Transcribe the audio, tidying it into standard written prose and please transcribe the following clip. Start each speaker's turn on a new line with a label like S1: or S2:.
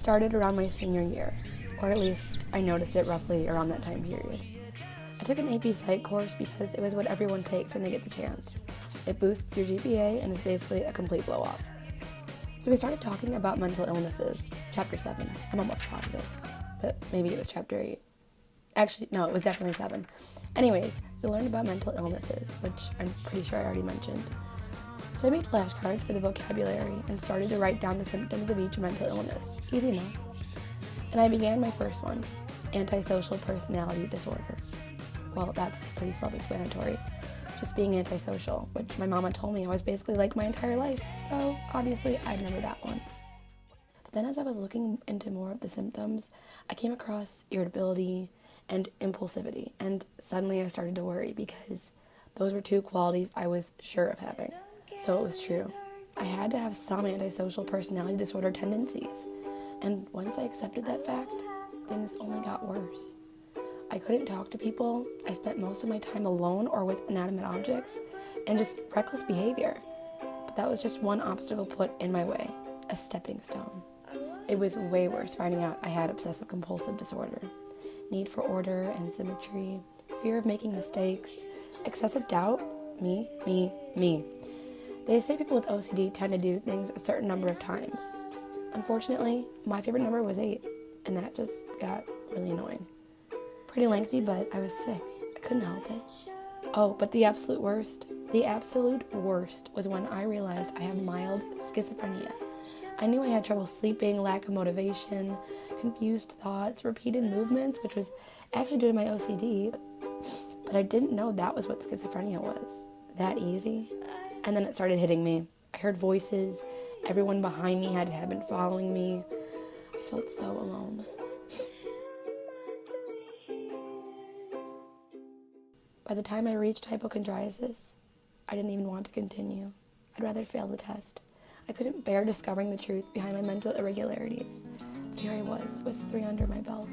S1: started around my senior year, or at least I noticed it roughly around that time period. I took an AP Psych course because it was what everyone takes when they get the chance. It boosts your GPA and is basically a complete blow-off. So we started talking about mental illnesses, chapter 7. I'm almost positive, but maybe it was chapter 8. Actually, no, it was definitely 7. Anyways, we learned about mental illnesses, which I'm pretty sure I already mentioned. So I made flashcards for the vocabulary and started to write down the symptoms of each mental illness. Easy enough. And I began my first one, antisocial personality disorder. Well, that's pretty self-explanatory. Just being antisocial, which my mama told me I was basically like my entire life. So obviously I remember that one. But then as I was looking into more of the symptoms, I came across irritability and impulsivity. And suddenly I started to worry because those were 2 qualities I was sure of having. So it was true. I had to have some antisocial personality disorder tendencies. And once I accepted that fact, things only got worse. I couldn't talk to people. I spent most of my time alone or with inanimate objects and just reckless behavior. But that was just one obstacle put in my way, a stepping stone. It was way worse finding out I had obsessive compulsive disorder. Need for order and symmetry, fear of making mistakes, excessive doubt, me. They say people with OCD tend to do things a certain number of times. Unfortunately, my favorite number was 8, and that just got really annoying. Pretty lengthy, but I was sick. I couldn't help it. Oh, but the absolute worst was when I realized I had mild schizophrenia. I knew I had trouble sleeping, lack of motivation, confused thoughts, repeated movements, which was actually due to my OCD, but I didn't know that was what schizophrenia was. That easy. And then it started hitting me. I heard voices. Everyone behind me had to have been following me. I felt so alone. By the time I reached hypochondriasis, I didn't even want to continue. I'd rather fail the test. I couldn't bear discovering the truth behind my mental irregularities. But here I was, with 3 under my belt.